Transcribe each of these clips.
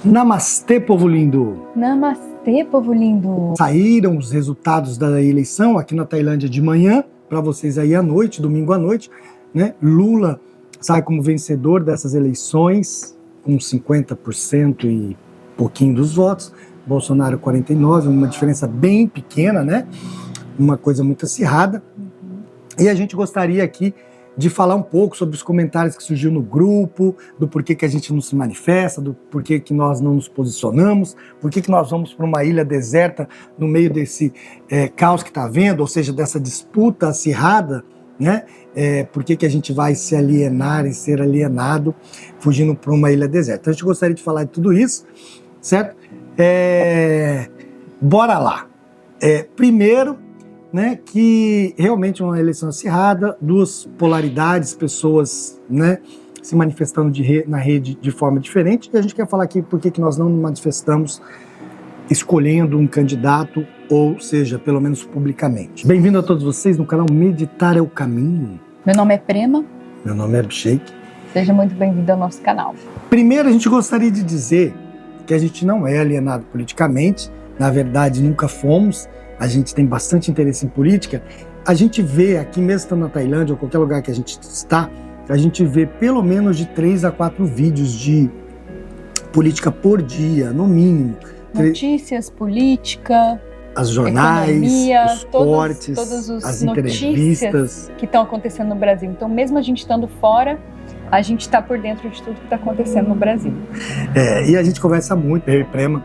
Namastê, povo lindo! Namastê, povo lindo! Saíram os resultados da eleição aqui na Tailândia de manhã, para vocês aí à noite, domingo à noite, né? Lula sai como vencedor dessas eleições, com 50% e pouquinho dos votos, Bolsonaro 49%, uma diferença bem pequena, né? Uma coisa muito acirrada. E a gente gostaria aqui de falar um pouco sobre os comentários que surgiu no grupo, do porquê que a gente não se manifesta, do porquê que nós não nos posicionamos, porquê que nós vamos para uma ilha deserta no meio desse caos que está havendo, ou seja, dessa disputa acirrada, né? Porquê que a gente vai se alienar e ser alienado fugindo para uma ilha deserta. Então a gente gostaria de falar de tudo isso, certo? Bora lá. Primeiro, né, que realmente é uma eleição acirrada, duas polaridades, pessoas, né, se manifestando na rede de forma diferente, e a gente quer falar aqui por que nós não nos manifestamos escolhendo um candidato, ou seja, pelo menos publicamente. Bem-vindo a todos vocês no canal Meditar é o Caminho. Meu nome é Prema. Meu nome é Abhishek. Seja muito bem-vindo ao nosso canal. Primeiro, a gente gostaria de dizer que a gente não é alienado politicamente, na verdade nunca fomos. A gente tem bastante interesse em política. A gente vê aqui mesmo estando na Tailândia ou qualquer lugar que a gente está, a gente vê pelo menos de 3 a 4 vídeos de política por dia, no mínimo. Notícias, política, as jornais, economia, os cortes, todas as notícias que estão acontecendo no Brasil. Então, mesmo a gente estando fora, a gente está por dentro de tudo que está acontecendo no Brasil. E a gente conversa muito, eu e Prema,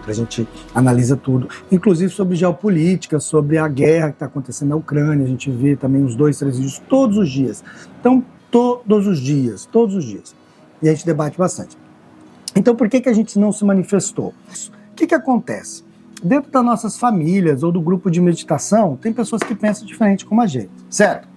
a gente analisa tudo, inclusive sobre geopolítica, sobre a guerra que está acontecendo na Ucrânia. A gente vê também uns 2, 3 vídeos todos os dias. Então, todos os dias. E a gente debate bastante. Então, por que a gente não se manifestou? O que acontece? Dentro das nossas famílias ou do grupo de meditação, tem pessoas que pensam diferente como a gente, certo?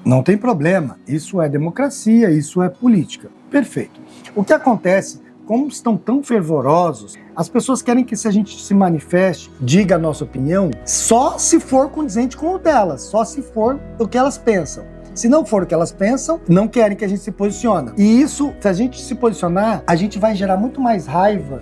Não tem problema, isso é democracia, isso é política. Perfeito. O que acontece, como estão tão fervorosos, as pessoas querem que se a gente se manifeste, diga a nossa opinião, só se for condizente com o delas, só se for o que elas pensam. Se não for o que elas pensam, não querem que a gente se posicione. E isso, se a gente se posicionar, a gente vai gerar muito mais raiva,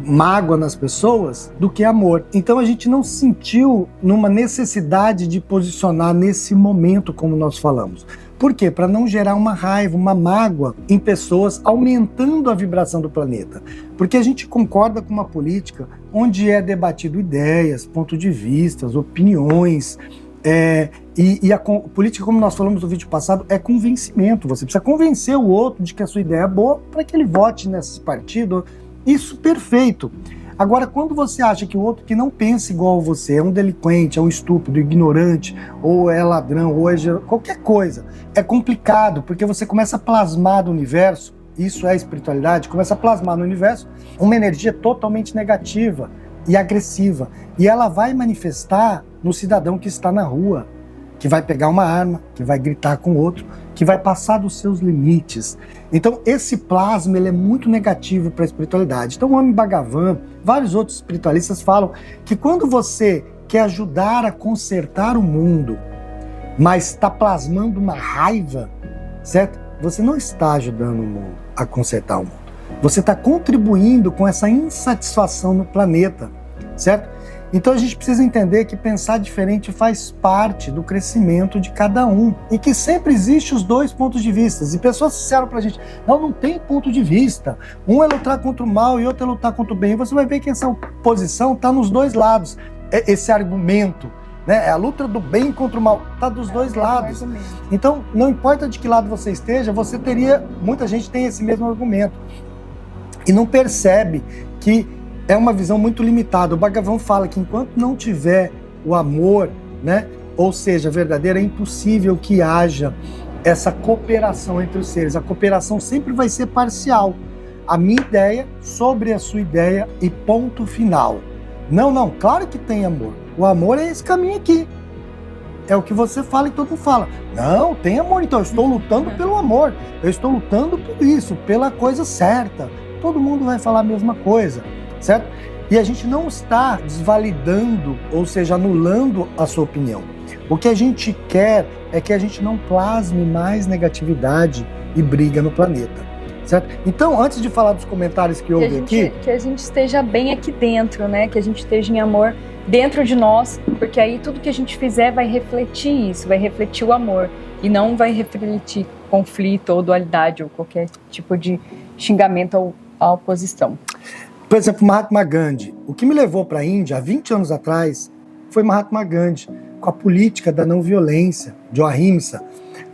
mágoa nas pessoas do que amor. Então a gente não se sentiu numa necessidade de posicionar nesse momento, como nós falamos. Por quê? Para não gerar uma raiva, uma mágoa em pessoas, aumentando a vibração do planeta. Porque a gente concorda com uma política onde é debatido ideias, pontos de vista, opiniões. E a política, como nós falamos no vídeo passado, é convencimento. Você precisa convencer o outro de que a sua ideia é boa para que ele vote nesse partido. Isso, perfeito. Agora, quando você acha que o outro que não pensa igual a você é um delinquente, é um estúpido, ignorante, ou é ladrão, ou é qualquer coisa, é complicado, porque você começa a plasmar no universo, isso é espiritualidade, começa a plasmar no universo uma energia totalmente negativa e agressiva. E ela vai manifestar no cidadão que está na rua, que vai pegar uma arma, que vai gritar com o outro, que vai passar dos seus limites. Então esse plasma ele é muito negativo para a espiritualidade. Então o Ame Bhagavan, vários outros espiritualistas falam que quando você quer ajudar a consertar o mundo, mas está plasmando uma raiva, certo? Você não está ajudando o mundo a consertar o mundo. Você está contribuindo com essa insatisfação no planeta, certo? Então a gente precisa entender que pensar diferente faz parte do crescimento de cada um e que sempre existe os dois pontos de vista. E pessoas disseram pra gente, não tem ponto de vista. Um é lutar contra o mal e outro é lutar contra o bem. E você vai ver que essa oposição está nos dois lados. Esse argumento, né? A luta do bem contra o mal está dos dois lados. Então não importa de que lado você esteja, muita gente tem esse mesmo argumento. E não percebe que é uma visão muito limitada. O Bhagavan fala que enquanto não tiver o amor, né, ou seja, verdadeiro, é impossível que haja essa cooperação entre os seres. A cooperação sempre vai ser parcial. A minha ideia sobre a sua ideia e ponto final. Não, claro que tem amor. O amor é esse caminho aqui. É o que você fala e todo mundo fala. Não, tem amor, então eu estou lutando pelo amor. Eu estou lutando por isso, pela coisa certa. Todo mundo vai falar a mesma coisa. Certo? E a gente não está desvalidando, ou seja, anulando a sua opinião. O que a gente quer é que a gente não plasme mais negatividade e briga no planeta. certo? Então, antes de falar dos comentários que houve aqui... Que a gente esteja bem aqui dentro, né? Que a gente esteja em amor dentro de nós, porque aí tudo que a gente fizer vai refletir isso, vai refletir o amor, e não vai refletir conflito ou dualidade ou qualquer tipo de xingamento à oposição. Por exemplo, Mahatma Gandhi. O que me levou para a Índia há 20 anos atrás foi Mahatma Gandhi, com a política da não violência, de Ahimsa,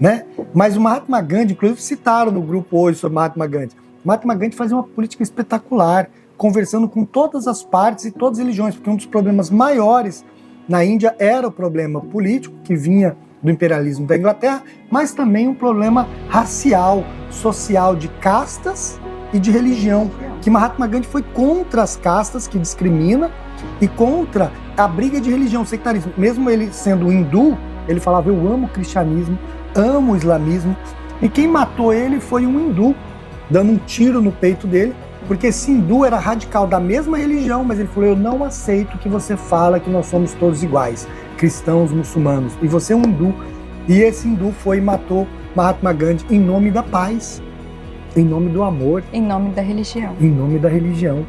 né? Mas o Mahatma Gandhi, inclusive citaram no grupo hoje sobre Mahatma Gandhi. Mahatma Gandhi fazia uma política espetacular, conversando com todas as partes e todas as religiões, porque um dos problemas maiores na Índia era o problema político, que vinha do imperialismo da Inglaterra, mas também um problema racial, social, de castas e de religião, que Mahatma Gandhi foi contra as castas, que discrimina, e contra a briga de religião, sectarismo. Mesmo ele sendo hindu, ele falava, eu amo o cristianismo, amo o islamismo, e quem matou ele foi um hindu, dando um tiro no peito dele, porque esse hindu era radical da mesma religião, mas ele falou, eu não aceito que você fala que nós somos todos iguais, cristãos, muçulmanos, e você é um hindu. E esse hindu foi e matou Mahatma Gandhi em nome da paz, em nome do amor. Em nome da religião. Em nome da religião.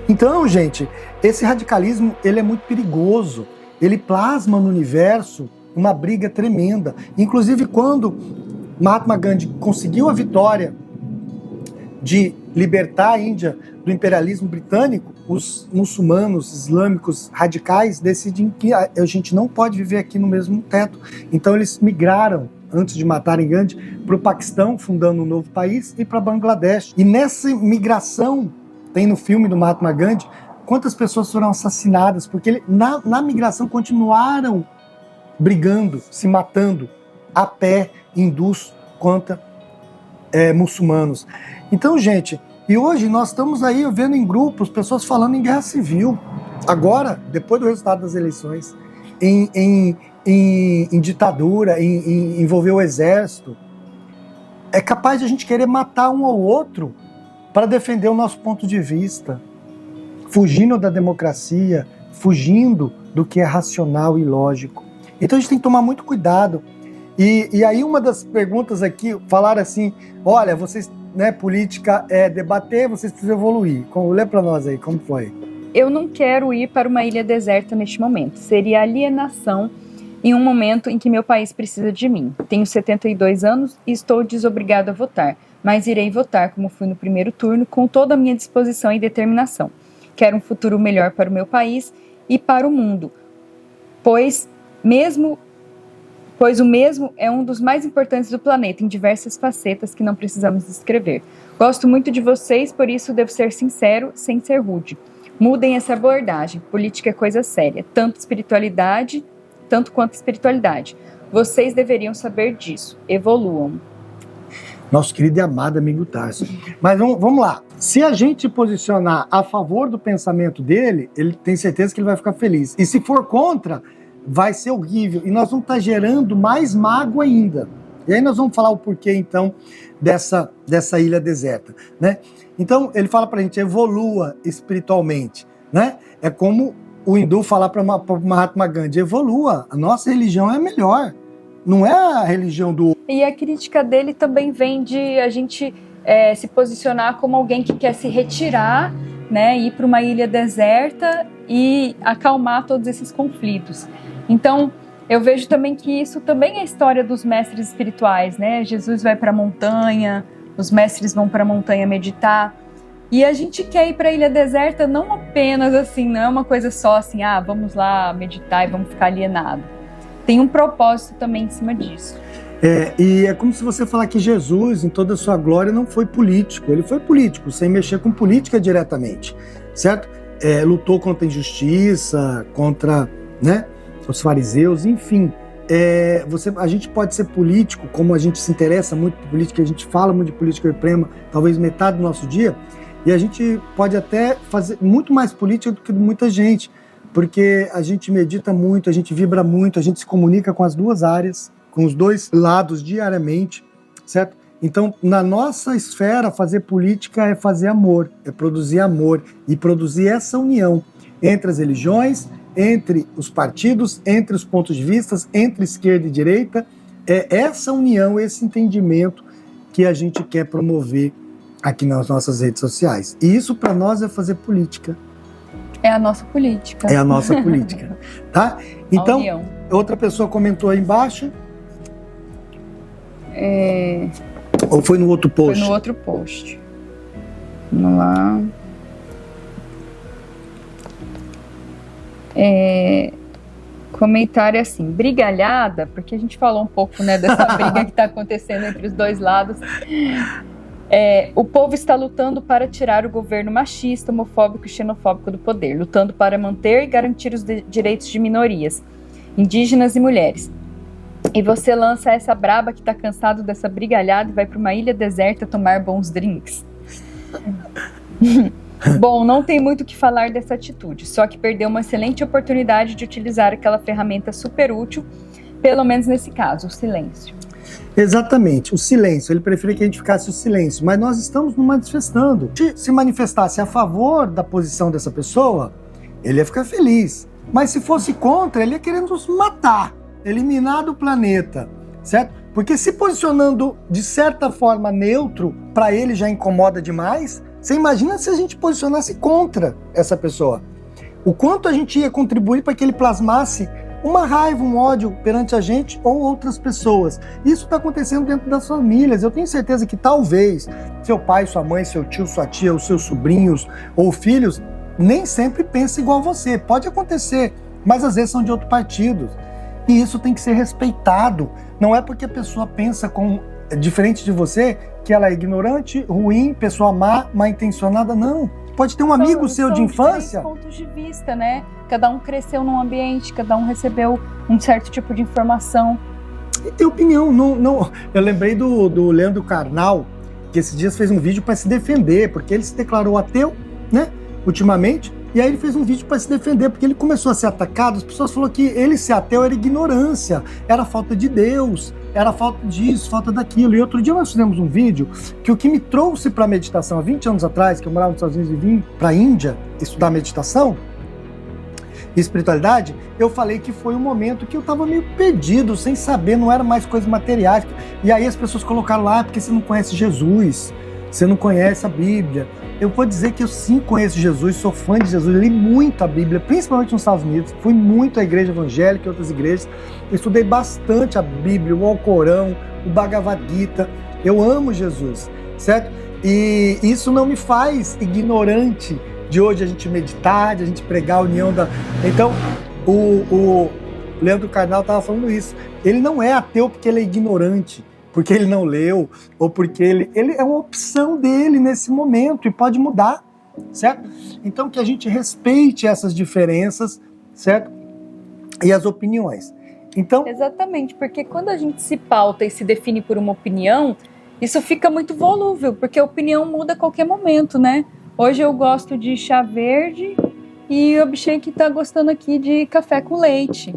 Então, gente, esse radicalismo, ele é muito perigoso. Ele plasma no universo uma briga tremenda. Inclusive, quando Mahatma Gandhi conseguiu a vitória de libertar a Índia do imperialismo britânico, os muçulmanos islâmicos radicais decidem que a gente não pode viver aqui no mesmo teto. Então eles migraram, antes de matarem Gandhi, para o Paquistão, fundando um novo país, e para Bangladesh. E nessa migração, tem no filme do Mahatma Gandhi, quantas pessoas foram assassinadas, porque na migração continuaram brigando, se matando, a pé, hindus contra muçulmanos. Então, gente, e hoje nós estamos aí vendo em grupos pessoas falando em guerra civil. Agora, depois do resultado das eleições, em ditadura, em envolver o exército, é capaz de a gente querer matar um ao outro para defender o nosso ponto de vista, fugindo da democracia, fugindo do que é racional e lógico. Então a gente tem que tomar muito cuidado. E aí uma das perguntas aqui, falaram assim, olha, vocês, né, política é debater, vocês precisam evoluir. Lê para nós aí, como foi? Eu não quero ir para uma ilha deserta neste momento. Seria alienação em um momento em que meu país precisa de mim. Tenho 72 anos e estou desobrigado a votar, mas irei votar como fui no primeiro turno, com toda a minha disposição e determinação. Quero um futuro melhor para o meu país e para o mundo, pois o mesmo é um dos mais importantes do planeta, em diversas facetas que não precisamos descrever. Gosto muito de vocês, por isso devo ser sincero, sem ser rude. Mudem essa abordagem, política é coisa séria, tanto quanto espiritualidade. Vocês deveriam saber disso, evoluam. Nosso querido e amado amigo Tarso. Mas vamos lá. Se a gente posicionar a favor do pensamento dele, ele tem certeza que ele vai ficar feliz. E se for contra, vai ser horrível. E nós vamos estar gerando mais mágoa ainda. E aí nós vamos falar o porquê, então, dessa ilha deserta, né? Então, ele fala pra gente, evolua espiritualmente, né? É como o hindu falar para Mahatma Gandhi, evolua, a nossa religião é melhor. Não é a religião do... E a crítica dele também vem de a gente se posicionar como alguém que quer se retirar, né, ir para uma ilha deserta e acalmar todos esses conflitos. Então, eu vejo também que isso também é a história dos mestres espirituais, né? Jesus vai para a montanha, os mestres vão para a montanha meditar, e a gente quer ir para a ilha deserta não apenas assim, não é uma coisa só assim, vamos lá meditar e vamos ficar alienado. Tem um propósito também em cima disso. E é como se você falar que Jesus, em toda a sua glória, não foi político. Ele foi político, sem mexer com política diretamente, certo? Lutou contra a injustiça, contra, né, os fariseus, enfim. A gente pode ser político, como a gente se interessa muito por política, a gente fala muito de política suprema, talvez metade do nosso dia, e a gente pode até fazer muito mais política do que muita gente, porque a gente medita muito, a gente vibra muito, a gente se comunica com as duas áreas, com os dois lados diariamente, certo? Então, na nossa esfera, fazer política é fazer amor, é produzir amor e produzir essa união entre as religiões, entre os partidos, entre os pontos de vista, entre esquerda e direita. É essa união, esse entendimento que a gente quer promover aqui nas nossas redes sociais. E isso para nós é fazer política. É a nossa política. É a nossa política, tá? Então, outra pessoa comentou aí embaixo. Ou foi no outro post? Foi no outro post. Vamos lá. Comentário assim, brigalhada, porque a gente falou um pouco, né, dessa briga que está acontecendo entre os dois lados. O povo está lutando para tirar o governo machista, homofóbico e xenofóbico do poder, lutando para manter e garantir os direitos de minorias, indígenas e mulheres. E você lança essa braba que está cansado dessa brigalhada e vai para uma ilha deserta tomar bons drinks. Bom, não tem muito o que falar dessa atitude, só que perdeu uma excelente oportunidade de utilizar aquela ferramenta super útil, pelo menos nesse caso, o silêncio. Exatamente, o silêncio. Ele preferia que a gente ficasse o silêncio, mas nós estamos nos manifestando. Se manifestasse a favor da posição dessa pessoa, ele ia ficar feliz. Mas se fosse contra, ele ia querer nos matar, eliminar do planeta, certo? Porque se posicionando de certa forma neutro, para ele já incomoda demais. Você imagina se a gente posicionasse contra essa pessoa? O quanto a gente ia contribuir para que ele plasmasse uma raiva, um ódio perante a gente ou outras pessoas. Isso está acontecendo dentro das famílias. Eu tenho certeza que talvez seu pai, sua mãe, seu tio, sua tia, os seus sobrinhos ou filhos nem sempre pensem igual a você. Pode acontecer, mas às vezes são de outro partido. E isso tem que ser respeitado. Não é porque a pessoa pensa diferente de você que ela é ignorante, ruim, pessoa má, mal intencionada, não. Pode ter um amigo seu de infância. São pontos de vista, né? Cada um cresceu num ambiente, cada um recebeu um certo tipo de informação. E tem opinião. Não. Eu lembrei do Leandro Carnal, que esses dias fez um vídeo para se defender, porque ele se declarou ateu, né? Ultimamente. E aí ele fez um vídeo para se defender, porque ele começou a ser atacado. As pessoas falaram que ele ser ateu era ignorância, era falta de Deus, era falta disso, falta daquilo. E outro dia nós fizemos um vídeo que o que me trouxe para a meditação, há 20 anos atrás, que eu morava nos Estados Unidos e vim para a Índia estudar meditação e espiritualidade, eu falei que foi um momento que eu estava meio perdido, sem saber, não era mais coisas materiais. E aí as pessoas colocaram lá, porque você não conhece Jesus, você não conhece a Bíblia. Eu vou dizer que eu sim conheço Jesus, sou fã de Jesus, li muito a Bíblia, principalmente nos Estados Unidos, fui muito à igreja evangélica e outras igrejas, estudei bastante a Bíblia, o Alcorão, o Bhagavad Gita, eu amo Jesus, certo? E isso não me faz ignorante de hoje a gente meditar, de a gente pregar a união da... Então, o Leandro Carnal estava falando isso, ele não é ateu porque ele é ignorante, porque ele não leu, ou porque ele é uma opção dele nesse momento e pode mudar, certo? Então que a gente respeite essas diferenças, certo? E as opiniões. Então... Exatamente, porque quando a gente se pauta e se define por uma opinião, isso fica muito volúvel, porque a opinião muda a qualquer momento, né? Hoje eu gosto de chá verde e o Abhishek está gostando aqui de café com leite.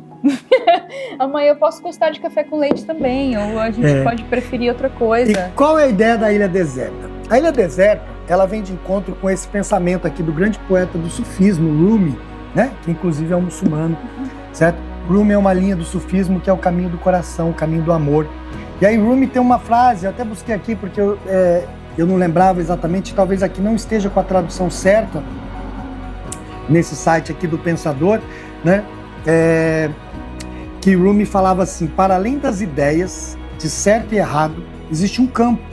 Amanhã eu posso gostar de café com leite também, ou a gente pode preferir outra coisa. E qual é a ideia da Ilha Deserta? A Ilha Deserta, ela vem de encontro com esse pensamento aqui do grande poeta do sufismo, Rumi, né? Que inclusive é um muçulmano, certo? Rumi é uma linha do sufismo que é o caminho do coração, o caminho do amor. E aí Rumi tem uma frase, eu até busquei aqui porque eu não lembrava exatamente, talvez aqui não esteja com a tradução certa, nesse site aqui do Pensador, né? Que Rumi falava assim: para além das ideias de certo e errado, existe um campo.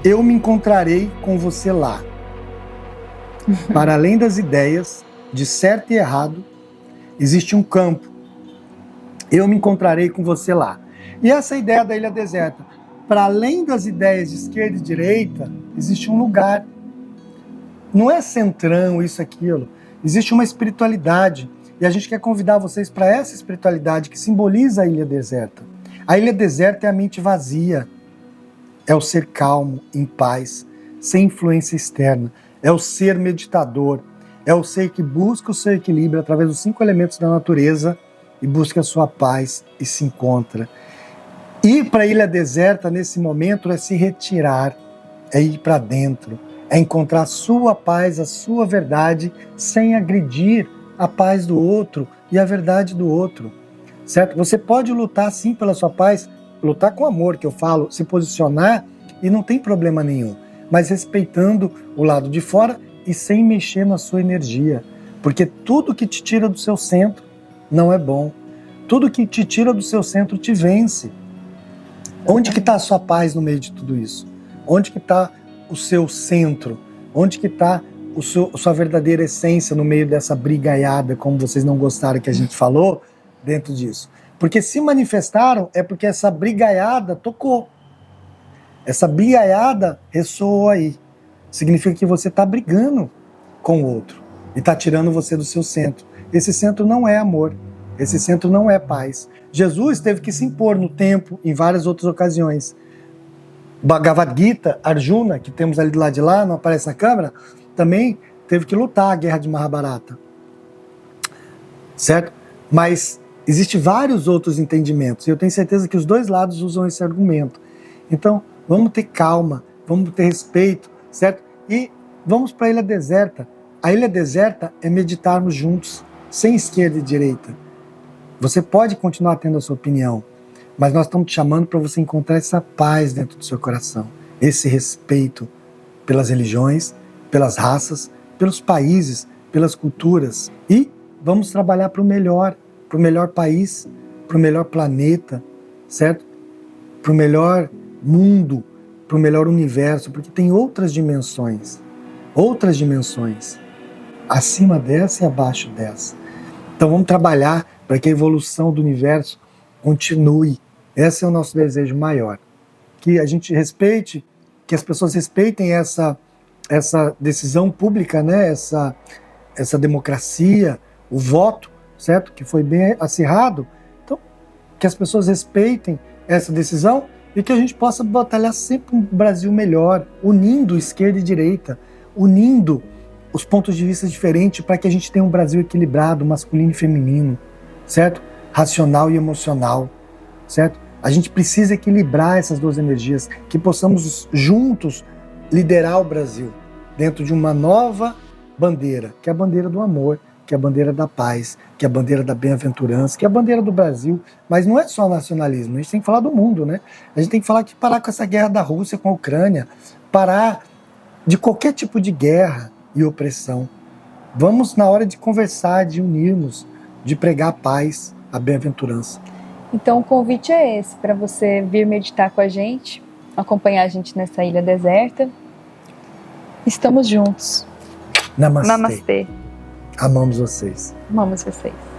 Eu me encontrarei com você lá. Para além das ideias de certo e errado, existe um campo. Eu me encontrarei com você lá. E essa ideia da ilha deserta, para além das ideias de esquerda e direita, existe um lugar. Não é centrão, isso, aquilo. Existe uma espiritualidade. E a gente quer convidar vocês para essa espiritualidade que simboliza a ilha deserta. A ilha deserta é a mente vazia. É o ser calmo, em paz, sem influência externa. É o ser meditador. É o ser que busca o seu equilíbrio através dos 5 elementos da natureza e busca a sua paz e se encontra. Ir para a ilha deserta nesse momento é se retirar, é ir para dentro, é encontrar a sua paz, a sua verdade, sem agredir a paz do outro e a verdade do outro, certo? Você pode lutar sim pela sua paz, lutar com amor, que eu falo, se posicionar e não tem problema nenhum. mas respeitando o lado de fora e sem mexer na sua energia. Porque tudo que te tira do seu centro não é bom. Tudo que te tira do seu centro te vence. Onde que está a sua paz no meio de tudo isso? Onde que está o seu centro? Onde que está a sua verdadeira essência no meio dessa brigaiada, como vocês não gostaram que a gente falou, dentro disso? Porque se manifestaram é porque essa brigaiada tocou. Essa brigaiada ressoou aí. Significa que você está brigando com o outro e está tirando você do seu centro. Esse centro não é amor. Esse centro não é paz. Jesus teve que se impor no tempo em várias outras ocasiões. Bhagavad Gita, Arjuna, que temos ali do lado de lá, não aparece na câmera, também teve que lutar a guerra de Mahabharata. Certo? Mas existem vários outros entendimentos. E eu tenho certeza que os dois lados usam esse argumento. Então, vamos ter calma, vamos ter respeito, certo? E vamos para a Ilha Deserta. A Ilha Deserta é meditarmos juntos, sem esquerda e direita. Você pode continuar tendo a sua opinião, mas nós estamos te chamando para você encontrar essa paz dentro do seu coração, esse respeito pelas religiões, pelas raças, pelos países, pelas culturas. E vamos trabalhar para o melhor país, para o melhor planeta, certo? Para o melhor mundo, para o melhor universo, porque tem outras dimensões, acima dessa e abaixo dessa. Então vamos trabalhar para que a evolução do universo continue. Esse é o nosso desejo maior. Que a gente respeite, que as pessoas respeitem essa decisão pública, né? essa democracia, o voto, certo? Que foi bem acirrado. Então, que as pessoas respeitem essa decisão e que a gente possa batalhar sempre um Brasil melhor, unindo esquerda e direita, unindo os pontos de vista diferentes para que a gente tenha um Brasil equilibrado, masculino e feminino, certo? Racional e emocional, certo? A gente precisa equilibrar essas duas energias, que possamos juntos liderar o Brasil dentro de uma nova bandeira, que é a bandeira do amor, que é a bandeira da paz, que é a bandeira da bem-aventurança, que é a bandeira do Brasil. Mas não é só nacionalismo, a gente tem que falar do mundo, né? A gente tem que falar que parar com essa guerra da Rússia com a Ucrânia, parar de qualquer tipo de guerra e opressão. Vamos, na hora de conversar, de unirmos, de pregar a paz, a bem-aventurança. Então o convite é esse, para você vir meditar com a gente, acompanhar a gente nessa ilha deserta. Estamos juntos. Namastê. Namastê. Amamos vocês. Amamos vocês.